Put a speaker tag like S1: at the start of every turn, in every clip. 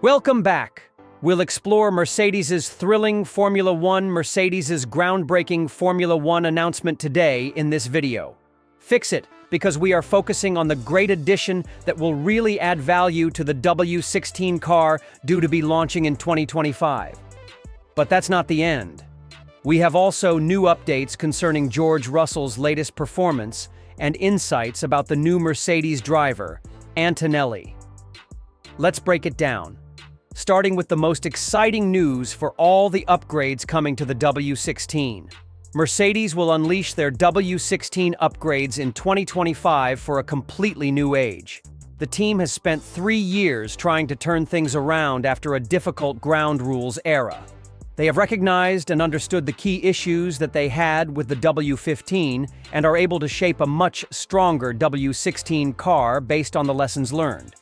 S1: Welcome back. We'll explore Mercedes's thrilling Formula One, Mercedes's groundbreaking Formula One announcement today in this video. Fix it, because we are focusing on the great addition that will really add value to the W16 car due to be launching in 2025. But that's not the end. We have also new updates concerning George Russell's latest performance and insights about the new Mercedes driver, Antonelli. Let's break it down, starting with the most exciting news for all the upgrades coming to the W16. Mercedes will unleash their W16 upgrades in 2025 for a completely new age. The team has spent 3 years trying to turn things around after a difficult ground rules era. They have recognized and understood the key issues that they had with the W15 and are able to shape a much stronger W16 car based on the lessons learned.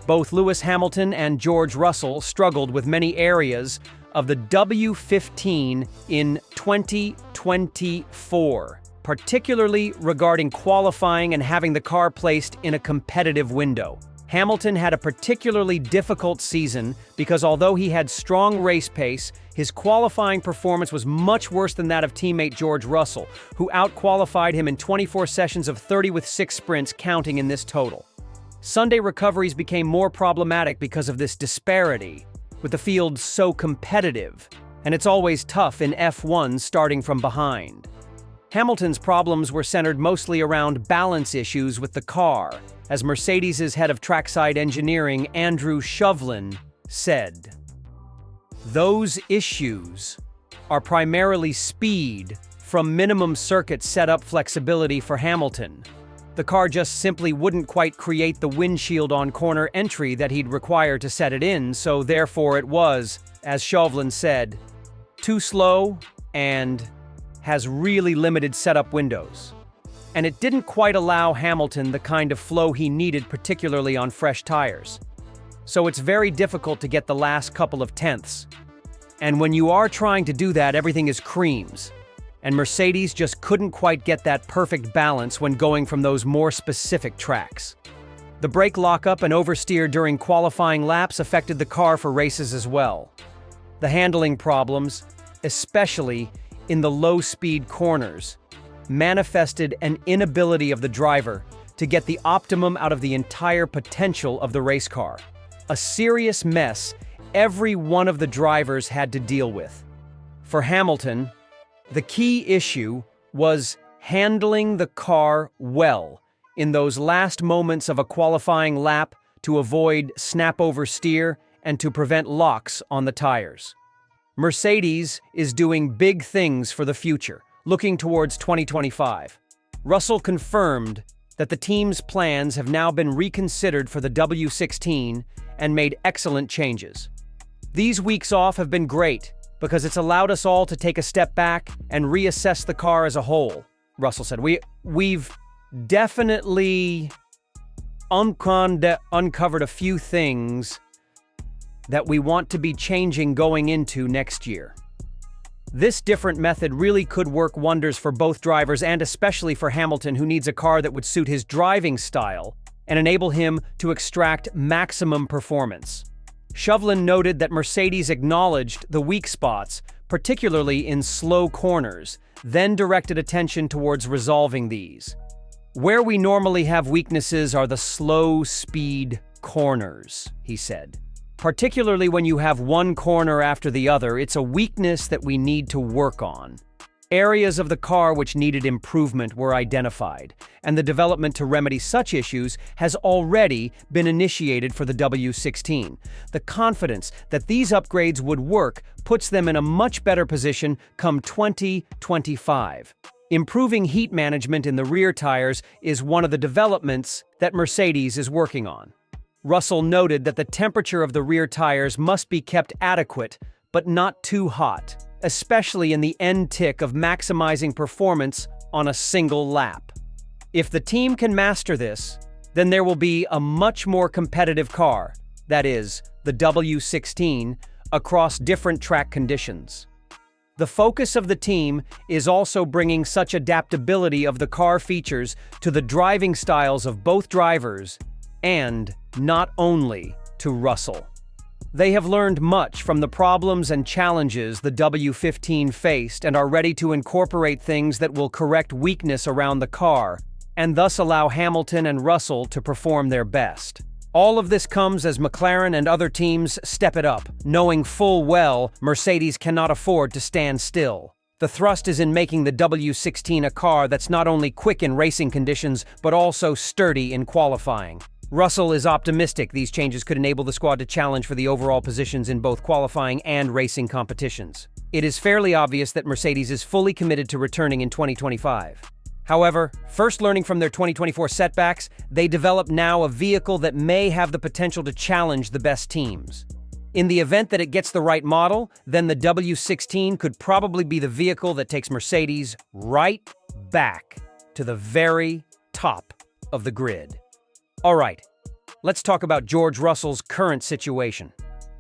S1: Both Lewis Hamilton and George Russell struggled with many areas of the W15 in 2024, particularly regarding qualifying and having the car placed in a competitive window. Hamilton had a particularly difficult season because although he had strong race pace, his qualifying performance was much worse than that of teammate George Russell, who outqualified him in 24 sessions of 30 with 6 sprints counting in this total. Sunday recoveries became more problematic because of this disparity, with the field so competitive, and it's always tough in F1 starting from behind. Hamilton's problems were centered mostly around balance issues with the car, as Mercedes' head of trackside engineering, Andrew Shovlin, said. Those issues are primarily speed from minimum circuit setup flexibility for Hamilton. The car just simply wouldn't quite create the windshield on corner entry that he'd require to set it in, so therefore it was, as Shovlin said, too slow and has really limited setup windows. And it didn't quite allow Hamilton the kind of flow he needed, particularly on fresh tires. So it's very difficult to get the last couple of tenths. And when you are trying to do that, everything is creams. And Mercedes just couldn't quite get that perfect balance when going from those more specific tracks. The brake lockup and oversteer during qualifying laps affected the car for races as well. The handling problems, especially in the low-speed corners, manifested an inability of the driver to get the optimum out of the entire potential of the race car. A serious mess every one of the drivers had to deal with. For Hamilton, the key issue was handling the car well in those last moments of a qualifying lap to avoid snap oversteer and to prevent locks on the tires. Mercedes is doing big things for the future, looking towards 2025. Russell confirmed that the team's plans have now been reconsidered for the W16 and made excellent changes. These weeks off have been great because it's allowed us all to take a step back and reassess the car as a whole, Russell said. We've definitely uncovered a few things that we want to be changing going into next year. This different method really could work wonders for both drivers and especially for Hamilton, who needs a car that would suit his driving style and enable him to extract maximum performance. Shovlin noted that Mercedes acknowledged the weak spots, particularly in slow corners, then directed attention towards resolving these. Where we normally have weaknesses are the slow speed corners, he said. Particularly when you have one corner after the other, it's a weakness that we need to work on. Areas of the car which needed improvement were identified, and the development to remedy such issues has already been initiated for the W16. The confidence that these upgrades would work puts them in a much better position come 2025. Improving heat management in the rear tires is one of the developments that Mercedes is working on. Russell noted that the temperature of the rear tires must be kept adequate, but not too hot, especially in the end tick of maximizing performance on a single lap. If the team can master this, then there will be a much more competitive car, that is, the W16, across different track conditions. The focus of the team is also bringing such adaptability of the car features to the driving styles of both drivers and not only to Russell. They have learned much from the problems and challenges the W15 faced and are ready to incorporate things that will correct weakness around the car, and thus allow Hamilton and Russell to perform their best. All of this comes as McLaren and other teams step it up, knowing full well Mercedes cannot afford to stand still. The thrust is in making the W16 a car that's not only quick in racing conditions, but also sturdy in qualifying. Russell is optimistic these changes could enable the squad to challenge for the overall positions in both qualifying and racing competitions. It is fairly obvious that Mercedes is fully committed to returning in 2025. However, first learning from their 2024 setbacks, they develop now a vehicle that may have the potential to challenge the best teams. In the event that it gets the right model, then the W16 could probably be the vehicle that takes Mercedes right back to the very top of the grid. All right, let's talk about George Russell's current situation.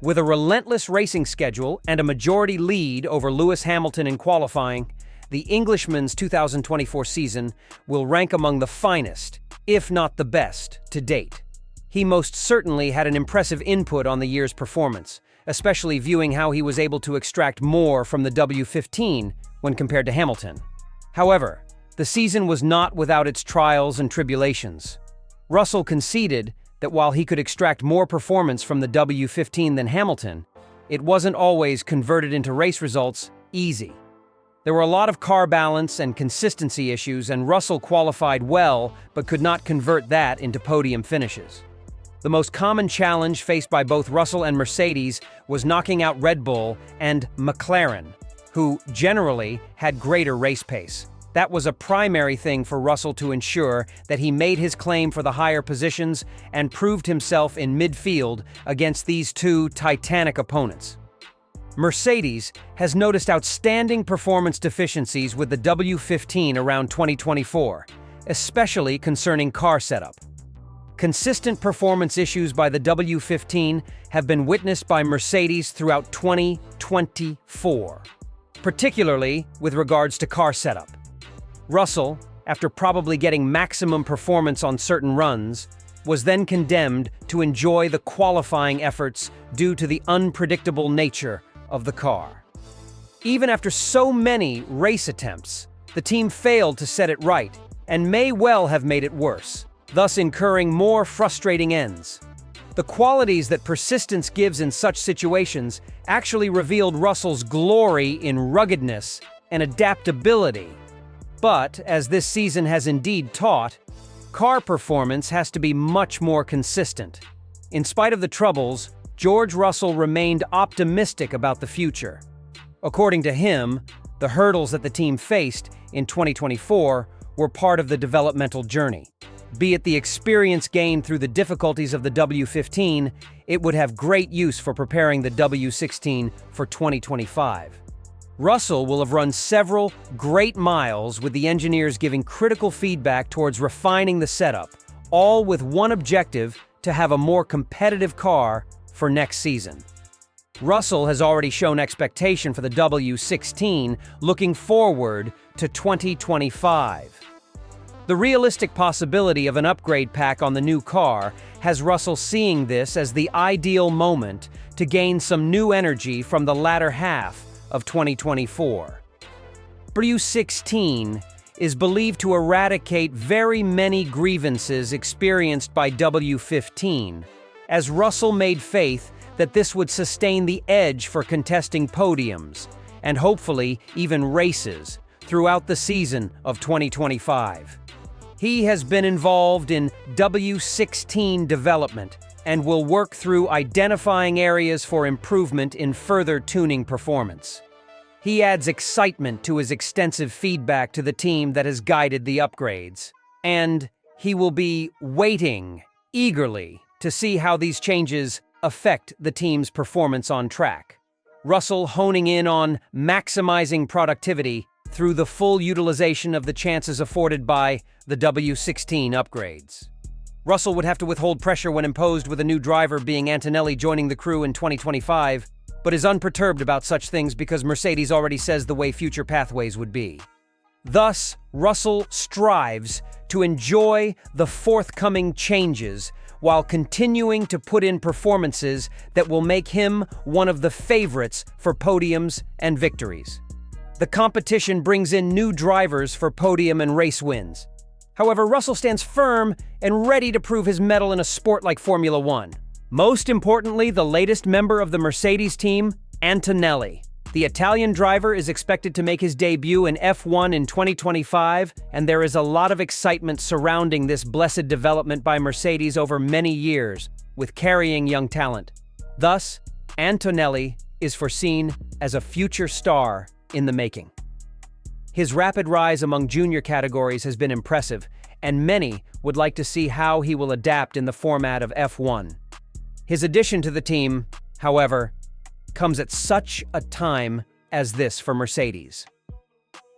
S1: With a relentless racing schedule and a majority lead over Lewis Hamilton in qualifying, the Englishman's 2024 season will rank among the finest, if not the best, to date. He most certainly had an impressive input on the year's performance, especially viewing how he was able to extract more from the W15 when compared to Hamilton. However, the season was not without its trials and tribulations. Russell conceded that while he could extract more performance from the W15 than Hamilton, it wasn't always converted into race results easy. There were a lot of car balance and consistency issues, and Russell qualified well but could not convert that into podium finishes. The most common challenge faced by both Russell and Mercedes was knocking out Red Bull and McLaren, who generally had greater race pace. That was a primary thing for Russell to ensure that he made his claim for the higher positions and proved himself in midfield against these two titanic opponents. Mercedes has noticed outstanding performance deficiencies with the W15 around 2024, especially concerning car setup. Consistent performance issues by the W15 have been witnessed by Mercedes throughout 2024, particularly with regards to car setup. Russell, after probably getting maximum performance on certain runs, was then condemned to enjoy the qualifying efforts due to the unpredictable nature of the car. Even after so many race attempts, the team failed to set it right and may well have made it worse, thus incurring more frustrating ends. The qualities that persistence gives in such situations actually revealed Russell's glory in ruggedness and adaptability. But, as this season has indeed taught, car performance has to be much more consistent. In spite of the troubles, George Russell remained optimistic about the future. According to him, the hurdles that the team faced in 2024 were part of the developmental journey. Be it the experience gained through the difficulties of the W15, it would have great use for preparing the W16 for 2025. Russell will have run several great miles with the engineers giving critical feedback towards refining the setup, all with one objective: to have a more competitive car for next season. Russell has already shown expectation for the W16, looking forward to 2025. The realistic possibility of an upgrade pack on the new car has Russell seeing this as the ideal moment to gain some new energy from the latter half of 2024. W16 is believed to eradicate very many grievances experienced by W15, as Russell made faith that this would sustain the edge for contesting podiums, and hopefully even races, throughout the season of 2025. He has been involved in W16 development and will work through identifying areas for improvement in further tuning performance. He adds excitement to his extensive feedback to the team that has guided the upgrades, and he will be waiting eagerly to see how these changes affect the team's performance on track. Russell honing in on maximizing productivity through the full utilization of the chances afforded by the W16 upgrades. Russell would have to withhold pressure when imposed with a new driver being Antonelli joining the crew in 2025, but is unperturbed about such things because Mercedes already says the way future pathways would be. Thus, Russell strives to enjoy the forthcoming changes while continuing to put in performances that will make him one of the favorites for podiums and victories. The competition brings in new drivers for podium and race wins. However, Russell stands firm and ready to prove his mettle in a sport like Formula One. Most importantly, the latest member of the Mercedes team, Antonelli. The Italian driver is expected to make his debut in F1 in 2025, and there is a lot of excitement surrounding this blessed development by Mercedes over many years, with carrying young talent. Thus, Antonelli is foreseen as a future star in the making. His rapid rise among junior categories has been impressive, and many would like to see how he will adapt in the format of F1. His addition to the team, however, comes at such a time as this for Mercedes.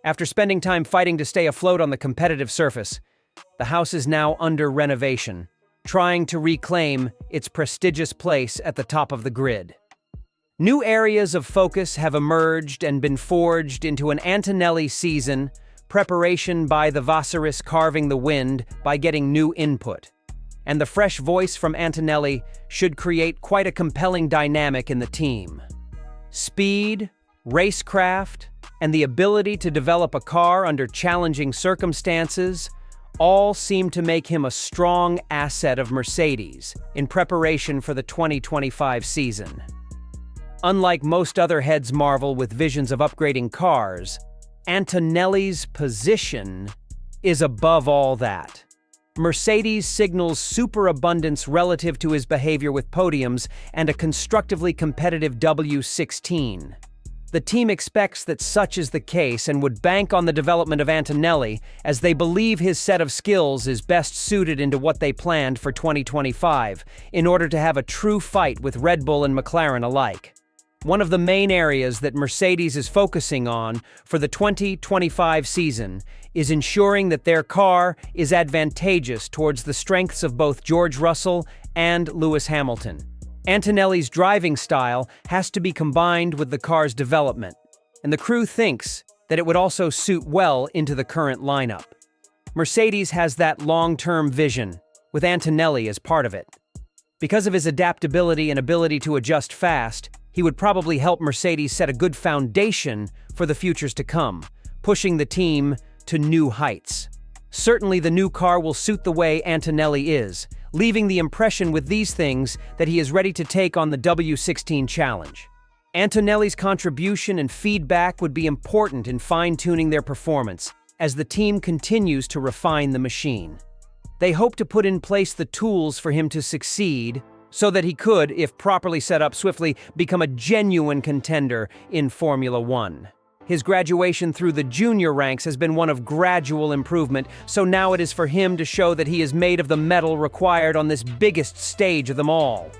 S1: After spending time fighting to stay afloat on the competitive surface, the house is now under renovation, trying to reclaim its prestigious place at the top of the grid. New areas of focus have emerged and been forged into an Antonelli season, preparation by the Vassaris carving the wind by getting new input. And the fresh voice from Antonelli should create quite a compelling dynamic in the team. Speed, racecraft, and the ability to develop a car under challenging circumstances all seem to make him a strong asset of Mercedes in preparation for the 2025 season. Unlike most other heads marvel with visions of upgrading cars, Antonelli's position is above all that. Mercedes signals superabundance relative to his behavior with podiums and a constructively competitive W16. The team expects that such is the case and would bank on the development of Antonelli, as they believe his set of skills is best suited into what they planned for 2025, in order to have a true fight with Red Bull and McLaren alike. One of the main areas that Mercedes is focusing on for the 2025 season is ensuring that their car is advantageous towards the strengths of both George Russell and Lewis Hamilton. Antonelli's driving style has to be combined with the car's development, and the crew thinks that it would also suit well into the current lineup. Mercedes has that long-term vision, with Antonelli as part of it. Because of his adaptability and ability to adjust fast, he would probably help Mercedes set a good foundation for the futures to come, pushing the team to new heights. Certainly the new car will suit the way Antonelli is, leaving the impression with these things that he is ready to take on the W16 challenge. Antonelli's contribution and feedback would be important in fine-tuning their performance as the team continues to refine the machine. They hope to put in place the tools for him to succeed so that he could, if properly set up swiftly, become a genuine contender in Formula One. His graduation through the junior ranks has been one of gradual improvement, so now it is for him to show that he is made of the metal required on this biggest stage of them all.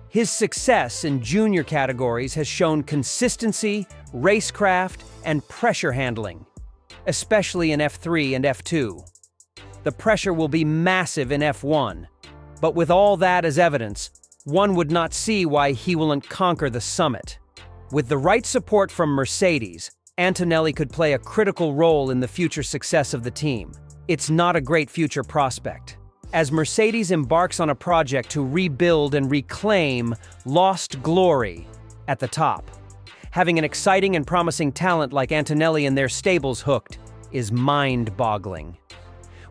S1: His success in junior categories has shown consistency, racecraft, and pressure handling, especially in F3 and F2. The pressure will be massive in F1, but with all that as evidence, one would not see why he wouldn't conquer the summit. With the right support from Mercedes, Antonelli could play a critical role in the future success of the team. It's not a great future prospect, as Mercedes embarks on a project to rebuild and reclaim lost glory at the top. Having an exciting and promising talent like Antonelli in their stables hooked is mind-boggling.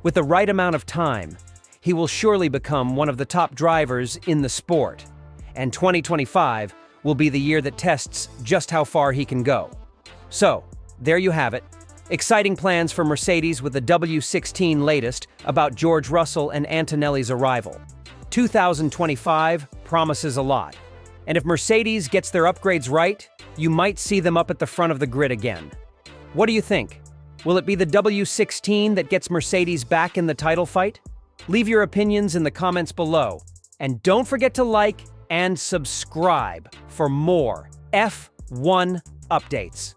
S1: With the right amount of time, he will surely become one of the top drivers in the sport, and 2025 will be the year that tests just how far he can go. So, there you have it. Exciting plans for Mercedes with the W16 latest about George Russell and Antonelli's arrival. 2025 promises a lot. And if Mercedes gets their upgrades right, you might see them up at the front of the grid again. What do you think? Will it be the W16 that gets Mercedes back in the title fight? Leave your opinions in the comments below. And don't forget to like and subscribe for more F1 updates.